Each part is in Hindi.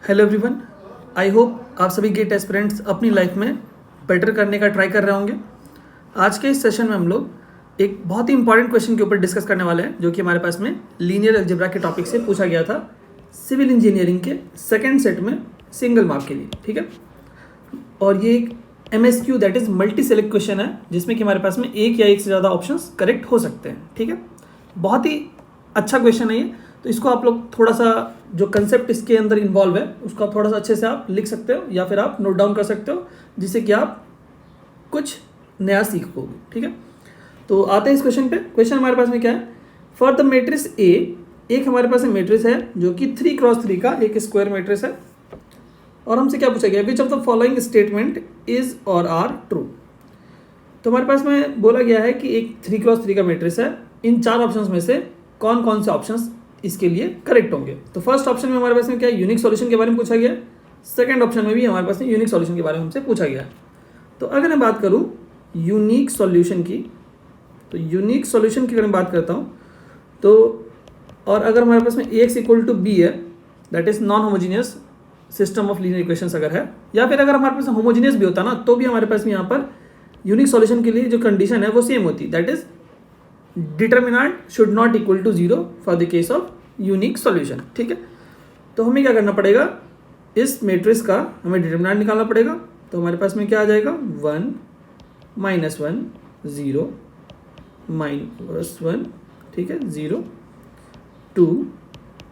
हेलो एवरीवन, आई होप आप सभी गेट एस्पिरेंट्स अपनी लाइफ में बेटर करने का ट्राई कर रहे होंगे। आज के इस सेशन में हम लोग एक बहुत ही इंपॉर्टेंट क्वेश्चन के ऊपर डिस्कस करने वाले हैं, जो कि हमारे पास में लीनियर अलजेब्रा के टॉपिक से पूछा गया था सिविल इंजीनियरिंग के सेकेंड सेट में सिंगल मार्क के लिए। ठीक है, और ये एक MSQ that is multi select question है, जिसमें कि हमारे पास में एक या एक से ज़्यादा ऑप्शंस करेक्ट हो सकते हैं। ठीक है, बहुत ही अच्छा क्वेश्चन है ये। तो इसको आप लोग थोड़ा सा जो कंसेप्ट इसके अंदर इन्वॉल्व है उसको आप थोड़ा सा अच्छे से आप लिख सकते हो या फिर आप नोट डाउन कर सकते हो, जिससे कि आप कुछ नया सीख पाओगे। ठीक है, तो आते हैं इस क्वेश्चन पे। क्वेश्चन हमारे पास में क्या है, फॉर द मैट्रिक्स ए, एक हमारे पास में मैट्रिक्स है जो कि 3x3 का एक स्क्वायर मैट्रिक्स है, और हमसे क्या पूछा गया, which of the following statement is और आर ट्रू। तो हमारे पास में बोला गया है कि एक 3x3 का मैट्रिक्स है, इन चार ऑप्शंस में से कौन कौन से ऑप्शंस इसके लिए करेक्ट होंगे। तो फर्स्ट ऑप्शन में हमारे पास में क्या है, यूनिक सॉल्यूशन के बारे में पूछा गया। सेकंड ऑप्शन में भी हमारे पास में यूनिक सॉल्यूशन के बारे में हमसे पूछा गया। तो अगर मैं बात करूं यूनिक सॉल्यूशन की, तो यूनिक सॉल्यूशन की अगर मैं बात करता हूं तो, और अगर हमारे पास में Ax इक्वल टू बी है, that is non homogeneous system of linear equations अगर है, या फिर अगर हमारे पास होमोजीनियस भी होता ना, तो भी हमारे पास में यहाँ पर यूनिक सॉल्यूशन के लिए जो कंडीशन है वो सेम होती, that is determinant should not equal to 0 for the case of unique solution. ठीक है, तो हमें क्या करना पड़ेगा, इस मैट्रिक्स का हमें डिटर्मिनेंट निकालना पड़ेगा। तो हमारे पास में क्या आ जाएगा, 1 -1 0 -1, ठीक है, 0 2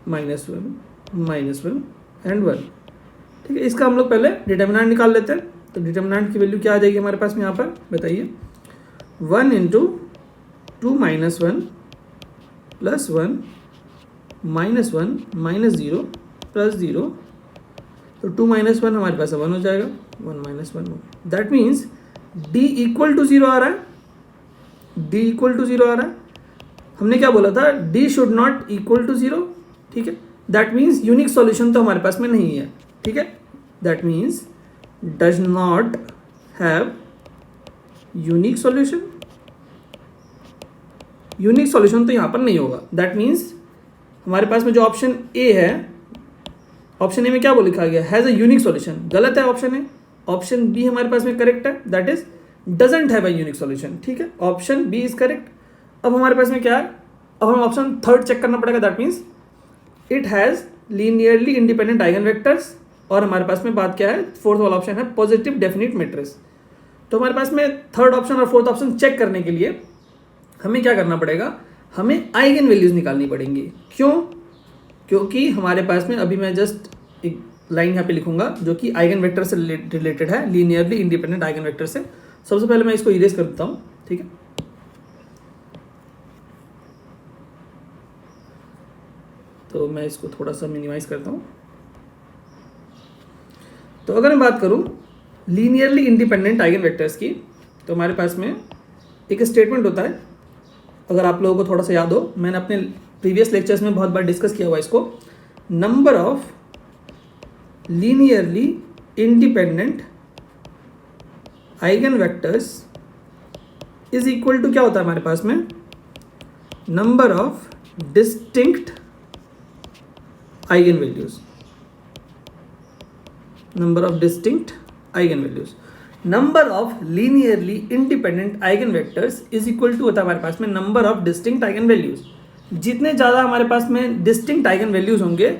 -1 -1 एंड 1। ठीक है, इसका हम लोग पहले डिटर्मिनेंट निकाल लेते हैं। तो डिटर्मिनेंट की वैल्यू क्या आ जाएगी हमारे पास में यहाँ पर, बताइए। 1 × 2 - 1 + 1 -1 -0 + 0, तो 2 - 1 हमारे पास 1 हो जाएगा, 1 - 1 that means D equal to 0 आ रहा है, D इक्वल टू 0 आ रहा है। हमने क्या बोला था, D should not equal to 0। ठीक है, दैट मीन्स यूनिक सॉल्यूशन तो हमारे पास में नहीं है। ठीक है, that means does not have unique solution. Unique solution तो यहाँ पर नहीं होगा। दैट मीन्स हमारे पास में जो ऑप्शन ए है, ऑप्शन ए में क्या बोल लिखा गया, हैज़ अ यूनिक सॉल्यूशन, गलत है ऑप्शन ए। ऑप्शन बी हमारे पास में करेक्ट है, that is doesn't have a unique solution. ठीक है, ऑप्शन बी इज करेक्ट। अब हमारे पास में क्या है, अब हमें ऑप्शन थर्ड चेक करना पड़ेगा, that means it has linearly independent eigen vectors, और हमारे पास में बात क्या है, फोर्थ वाला ऑप्शन है पॉजिटिव डेफिनिट मैट्रिक्स। तो हमारे पास में थर्ड ऑप्शन और फोर्थ ऑप्शन चेक करने के लिए हमें क्या करना पड़ेगा, हमें आइगन वैल्यूज निकालनी पड़ेंगी। क्यों, क्योंकि हमारे पास में अभी मैं जस्ट एक लाइन यहाँ पे लिखूंगा जो कि आइगन वेक्टर से रिलेटेड है, लीनियरली इंडिपेंडेंट आइगन वेक्टर से। सबसे पहले मैं इसको इरेज कर देता हूँ। ठीक है, तो मैं इसको थोड़ा सा मिनिमाइज करता हूँ। तो अगर मैं बात करूँ लीनियरली इंडिपेंडेंट आइगन वेक्टर्स की, तो हमारे पास में एक स्टेटमेंट होता है, अगर आप लोगों को थोड़ा सा याद हो, मैंने अपने प्रीवियस लेक्चर्स में बहुत बार डिस्कस किया हुआ इसको, number of linearly independent eigen vectors is equal to क्या होता है हमारे पास में, number of distinct eigen values, number of distinct eigen values. Number of linearly independent eigen vectors is equal to होता है हमारे पास में number of distinct eigen values. जितने ज़्यादा हमारे पास में डिस्टिंक्ट आइगन वैल्यूज होंगे,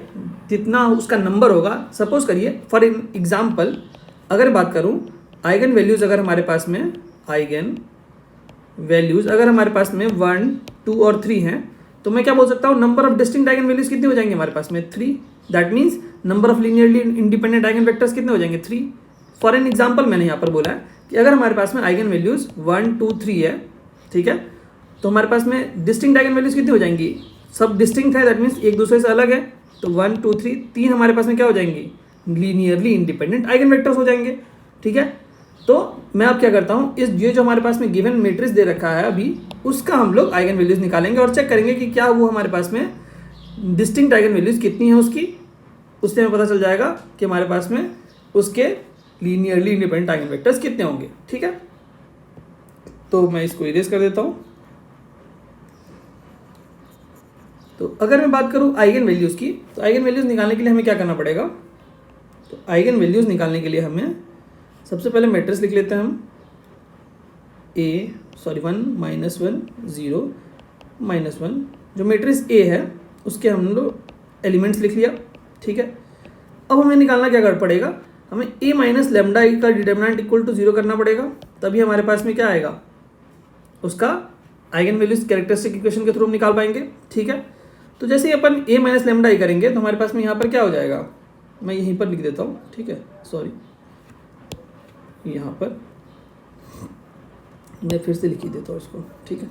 जितना उसका नंबर होगा। सपोज करिए फॉर एग्जांपल, अगर बात करूं आइगन वैल्यूज, अगर हमारे पास में आइगन वैल्यूज अगर हमारे पास में 1 2 और 3 हैं, तो मैं क्या बोल सकता हूँ, number of distinct eigen values कितने हो जाएंगे हमारे पास में, 3। That means number of linearly independent eigen vectors कितने हो जाएंगे, 3। फॉर एन एग्जाम्पल मैंने यहाँ पर बोला है कि अगर हमारे पास में आइगन वैल्यूज 1 2 3 है, ठीक है, तो हमारे पास में डिस्टिंक्ट आइगन वैल्यूज कितनी हो जाएंगी, सब डिस्टिंक्ट है, दैट मीन्स एक दूसरे से अलग है। तो 1 2 3 3 हमारे पास में क्या हो जाएंगी, लीनियरली इंडिपेंडेंट आइगन वेक्टर्स हो जाएंगे। ठीक है, तो मैं अब क्या करता हूँ, इस ये जो हमारे पास में गिवन मैट्रिक्स दे रखा है अभी, उसका हम लोग आइगन वैल्यूज निकालेंगे और चेक करेंगे कि क्या वो हमारे पास में डिस्टिंक्ट आइगन वैल्यूज कितनी है उसकी। उससे हमें पता चल जाएगा कि हमारे पास में उसके लीनियरली इंडिपेंडेंट आइगन वेक्टर्स कितने होंगे। ठीक है, तो मैं इसको इरेज कर देता हूँ। तो अगर मैं बात करूँ आइगन वैल्यूज़ की, तो आइगन वैल्यूज़ निकालने के लिए हमें क्या करना पड़ेगा, तो आइगन वैल्यूज़ निकालने के लिए हमें सबसे पहले मैट्रिक्स लिख लेते हैं हम 1 -1 0 -1। जो मैट्रिक्स ए है उसके हम लोग एलिमेंट्स लिख लिया, ठीक है। अब हमें निकालना क्या कर पड़ेगा, हमें a माइनस लेमडा आई का डिटर्मिनेंट इक्वल टू 0 करना पड़ेगा, तभी हमारे पास में क्या आएगा, उसका आइगन वैल्यूज कैरेक्टरिस्टिक इक्वेशन के थ्रू हम निकाल पाएंगे, ठीक है। तो जैसे ही अपन a माइनस लेमडा आई करेंगे तो हमारे पास में यहाँ पर क्या हो जाएगा, मैं यहीं पर लिख देता हूँ, ठीक है, सॉरी यहाँ पर मैं फिर से लिख ही देता हूँ इसको, ठीक है।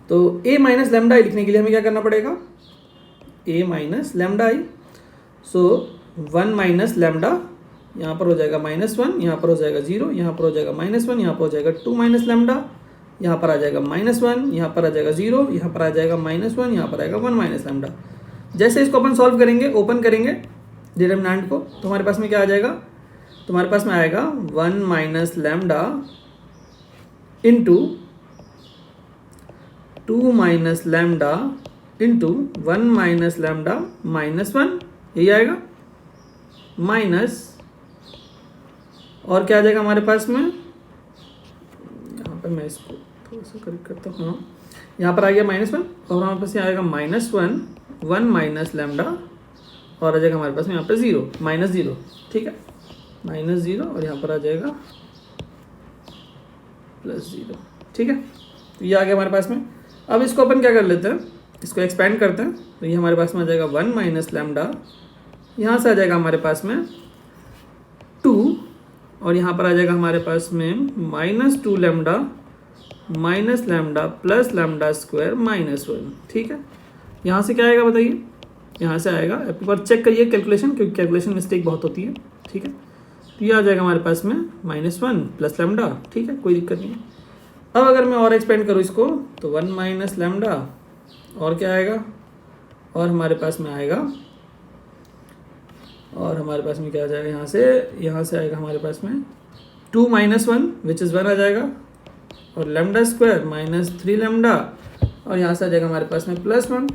तो a माइनस लेमडा आई लिखने के लिए हमें क्या करना पड़ेगा, a minus lambda I, so 1 minus lambda, यहाँ पर हो जाएगा -1, यहाँ पर हो जाएगा 0, यहाँ पर हो जाएगा -1, यहाँ पर हो जाएगा 2 माइनस लेमडा, यहाँ पर आ जाएगा -1, यहाँ पर आ जाएगा 0, यहाँ पर आ जाएगा -1, यहाँ पर आएगा 1 माइनस लेमडा। जैसे इसको अपन सॉल्व करेंगे, ओपन करेंगे डिटर्मिनेंट को, तो हमारे पास में क्या आ जाएगा, तुम्हारे पास में आएगा 1 minus lambda into 2 minus lambda into 1 minus lambda -1, यही आएगा, माइनस, और क्या आ जाएगा हमारे पास में, यहाँ पर मैं इसको थोड़ा सा करेक्ट करता हूँ, हाँ यहाँ पर आ गया -1, और हमारे पास यहाँ आएगा -1 1 माइनस लेमडा, और आ जाएगा हमारे पास में यहाँ पर 0 -0, ठीक है, -0, और यहाँ पर आ जाएगा +0, ठीक है। तो ये आ गया हमारे पास में। अब इसको अपन क्या कर लेते हैं, इसको एक्सपेंड करते हैं, तो ये हमारे पास में आ जाएगा 1 माइनस लेमडा, यहाँ से आ जाएगा हमारे पास में 2, और यहाँ पर आ जाएगा हमारे पास में -2 lambda minus lambda plus lambda square -1, ठीक है। यहाँ से क्या आएगा बताइए, यहाँ से आएगा, एक बार चेक करिए कैलकुलेशन, क्योंकि कैलकुलेशन मिस्टेक बहुत होती है, ठीक है। तो ये आ जाएगा हमारे पास में -1 प्लस लेमडा, ठीक है, कोई दिक्कत नहीं है। अब अगर मैं और एक्सपेंड करूँ इसको, तो 1 माइनस लेमडा, और क्या आएगा, और हमारे पास में आएगा, और हमारे पास में क्या आ जाएगा, यहाँ से आएगा हमारे पास में 2 माइनस 1 विच इज़ 1 आ जाएगा, और लेमडा स्क्वायर -3 लेमडा, और यहाँ से आ जाएगा हमारे पास में +1,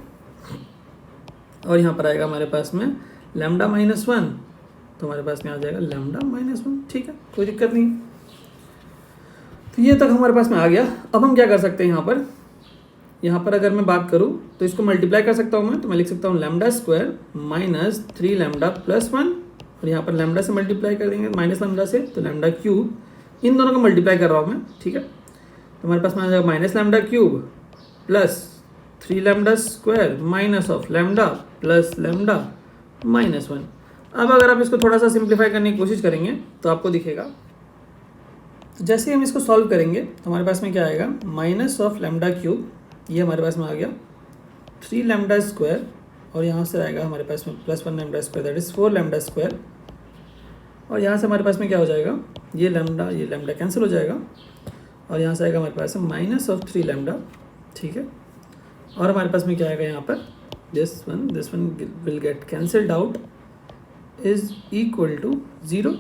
और यहाँ पर आएगा हमारे पास में लेमडा -1, तो हमारे पास में आ जाएगा लेमडा -1, ठीक है, कोई दिक्कत नहीं। तो ये तक हमारे पास में आ गया। अब हम क्या कर सकते हैं, यहाँ पर अगर मैं बात करूँ तो इसको मल्टीप्लाई कर सकता हूँ मैं, तो मैं लिख सकता हूँ लेमडा स्क्वायर -3 लेमडा +1, और यहाँ पर लेमडा से मल्टीप्लाई कर देंगे माइनस लेमडा से, तो लेमडा क्यूब, इन दोनों को मल्टीप्लाई कर रहा हूँ मैं, ठीक है। तो हमारे पास में आ जाएगा minus lambda cube plus 3 lambda square minus of lambda plus lambda -1। अब अगर आप इसको थोड़ा सा सिंप्लीफाई करने की कोशिश करेंगे तो आपको दिखेगा, तो जैसे हम इसको सॉल्व करेंगे तो हमारे पास में क्या आएगा, माइनस ऑफ लेमडा क्यूब, ये हमारे पास में आ गया 3 लेमडा स्क्वायर, और यहाँ से आएगा हमारे पास में +1 lambda square, that is 4 lambda square, और यहाँ से हमारे पास में क्या हो जाएगा, ये लेमडा कैंसिल हो जाएगा, और यहाँ से आएगा हमारे पास में माइनस ऑफ 3 लेमडा, ठीक है। और हमारे पास में क्या आएगा, यहाँ पर this one will get cancelled out, is equal to 0,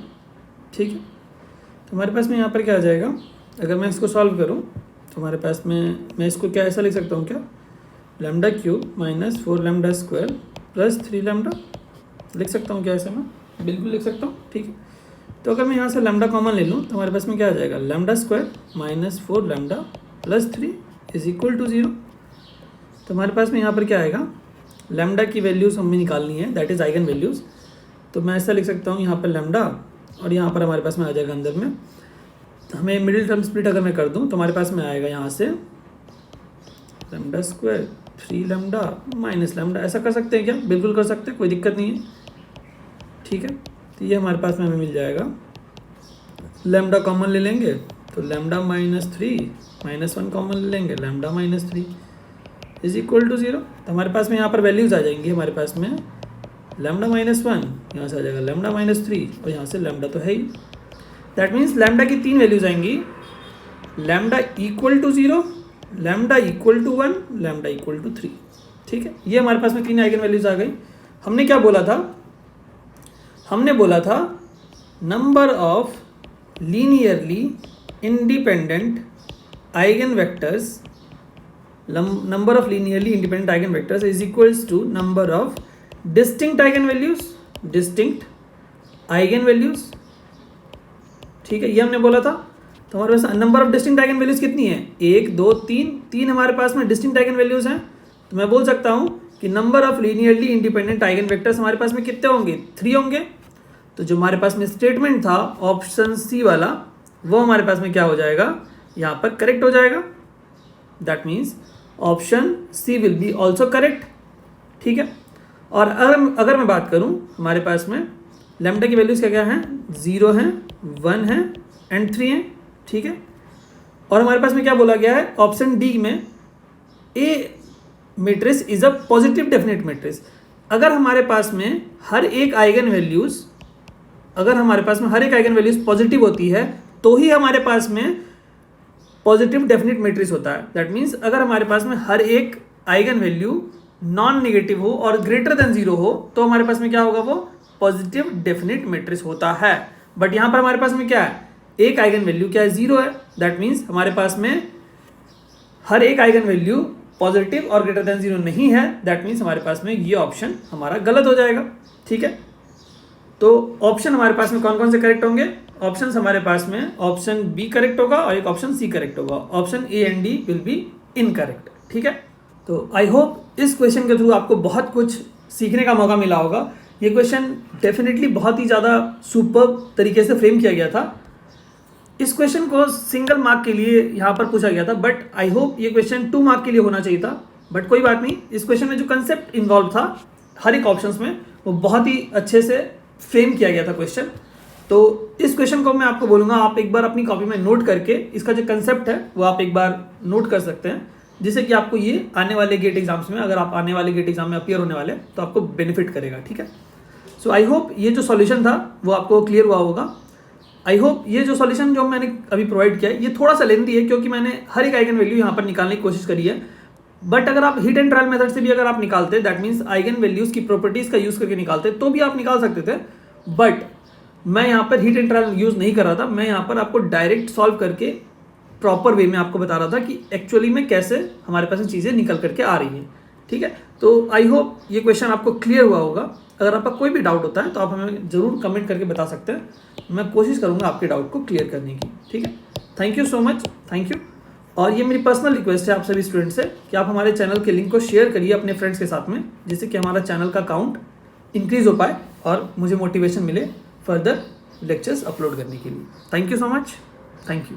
ठीक है। तो हमारे पास में यहाँ पर क्या आ जाएगा, अगर मैं इसको सॉल्व करूँ तो हमारे पास में, मैं इसको क्या ऐसा लिख सकता हूँ क्या, lambda cube -4 lambda square plus 3 lambda लिख सकता हूँ क्या, ऐसे मैं बिल्कुल लिख सकता हूँ, ठीक है। तो अगर मैं यहाँ से लेमडा कॉमन ले लूँ तो हमारे पास में क्या आ जाएगा, lambda square -4 lambda plus 3 is equal to 0। तो हमारे पास में यहाँ पर क्या आएगा, लेमडा की वैल्यूज़ हमें निकालनी है, दैट इज़ आइगन वैल्यूज़। तो मैं ऐसा लिख सकता हूँ यहाँ पर लेमडा, और यहाँ पर हमारे पास में आ जाएगा अंदर में, हमें मिडिल टर्म स्प्लिट अगर मैं कर दूँ तो हमारे पास में आएगा यहाँ से lambda square 3 lambda minus lambda, ऐसा कर सकते हैं क्या, बिल्कुल कर सकते हैं, कोई दिक्कत नहीं है, ठीक है। तो ये हमारे पास में हमें मिल जाएगा, लेमडा कॉमन ले लेंगे तो लेमडा -3 -1 कॉमन ले लेंगे, लेमडा -3 इज इक्वल टू 0। तो हमारे पास में यहाँ पर वैल्यूज़ आ जाएंगी, हमारे पास में लेमडा -1, यहाँ से आ जाएगा लेमडा -3, और यहाँ से लेमडा तो है ही, दैट मीन्स लेमडा की 3 वैल्यूज़ आएंगी, lambda equal to 0, lambda equal to 1, lambda equal to 3, ठीक है। ये हमारे पास में 3 आइगन वैल्यूज़ आ गई। हमने क्या बोला था, हमने बोला था number of linearly independent eigen vectors, number of linearly independent eigenvectors is equals to number of distinct eigen values, distinct eigen values, ठीक है, ये हमने बोला था। तो हमारे पास number of distinct eigen values कितनी है, 1 2 3, 3 हमारे पास में डिस्टिंक्ट आइगन वैल्यूज हैं। तो मैं बोल सकता हूँ कि number of linearly independent eigen vectors हमारे पास में कितने होंगे, 3 होंगे। तो जो हमारे पास में स्टेटमेंट था ऑप्शन सी वाला, वो हमारे पास में क्या हो जाएगा, यहाँ पर करेक्ट हो जाएगा। That means option C will be also correct, ठीक है। और अगर मैं बात करूँ, हमारे पास में लैम्डा की वैल्यूज़ क्या क्या हैं, 0 हैं, 1 हैं एंड 3 हैं, ठीक है। और हमारे पास में क्या बोला गया है, ऑप्शन डी में A matrix is a positive definite matrix. अगर हमारे पास में हर एक आइगन वैल्यूज़ पॉजिटिव होती है तो ही हमारे पास में पॉजिटिव डेफिनेट मैट्रिक्स होता है। दैट मीन्स अगर हमारे पास में हर एक आइगन वैल्यू नॉन नेगेटिव हो और ग्रेटर देन 0 हो तो हमारे पास में क्या होगा, वो पॉजिटिव डेफिनेट मैट्रिक्स होता है। बट यहाँ पर हमारे पास में क्या है, एक आइगन वैल्यू क्या है, 0 है। दैट मीन्स हमारे पास में हर एक आइगन वैल्यू पॉजिटिव और ग्रेटर देन 0 नहीं है। दैट मीन्स हमारे पास में ये ऑप्शन हमारा गलत हो जाएगा, ठीक है। तो ऑप्शन हमारे पास में कौन कौन से करेक्ट होंगे, ऑप्शंस हमारे पास में ऑप्शन बी करेक्ट होगा और एक ऑप्शन सी करेक्ट होगा। Option A and D will be incorrect, ठीक है। तो आई होप इस क्वेश्चन के थ्रू आपको बहुत कुछ सीखने का मौका मिला होगा। ये क्वेश्चन डेफिनेटली बहुत ही ज़्यादा सुपर तरीके से फ्रेम किया गया था। इस क्वेश्चन को सिंगल मार्क के लिए यहाँ पर पूछा गया था, बट आई होप ये क्वेश्चन 2 मार्क के लिए होना चाहिए था। बट कोई बात नहीं, इस क्वेश्चन में जो कंसेप्ट इन्वॉल्व था हर एक ऑप्शंस में, वो बहुत ही अच्छे से फ्रेम किया गया था क्वेश्चन। तो इस क्वेश्चन को मैं आपको बोलूँगा, आप एक बार अपनी कॉपी में नोट करके इसका जो कंसेप्ट है वो आप एक बार नोट कर सकते हैं, जिससे कि आपको ये आने वाले गेट एग्जाम्स में, अगर आप आने वाले गेट एग्जाम में अपीयर होने वाले तो आपको बेनिफिट करेगा, ठीक है। सो आई होप ये जो सॉल्यूशन था वो आपको क्लियर हुआ होगा। आई होप ये जो सॉल्यूशन जो मैंने अभी प्रोवाइड किया है ये थोड़ा सा लेंथी है, क्योंकि मैंने हर एक आइगन वैल्यू यहाँ पर निकालने की कोशिश करी है। बट अगर आप हिट एंड ट्रायल मेथड से भी अगर आप निकालते, दैट मीन्स आइगन वैल्यूज़ की प्रॉपर्टीज़ का यूज़ करके निकालते, तो भी आप निकाल सकते थे। बट मैं यहाँ पर हिट एंड ट्रायल यूज़ नहीं कर रहा था, मैं यहाँ पर आपको डायरेक्ट सॉल्व करके प्रॉपर वे में आपको बता रहा था कि एक्चुअली में कैसे हमारे पास चीज़ें निकल करके आ रही हैं, ठीक है। तो आई होप ये क्वेश्चन आपको क्लियर हुआ होगा। अगर आपका कोई भी डाउट होता है तो आप हमें ज़रूर कमेंट करके बता सकते हैं, मैं कोशिश करूँगा आपके डाउट को क्लियर करने की, ठीक है। Thank you so much, thank you. और ये मेरी पर्सनल रिक्वेस्ट है आप सभी स्टूडेंट से कि आप हमारे चैनल के लिंक को शेयर करिए अपने फ्रेंड्स के साथ में, जिससे कि हमारा चैनल का काउंट इंक्रीज़ हो पाए और मुझे मोटिवेशन मिले फर्दर लेक्चर्स अपलोड करने के लिए। Thank you so much, thank you.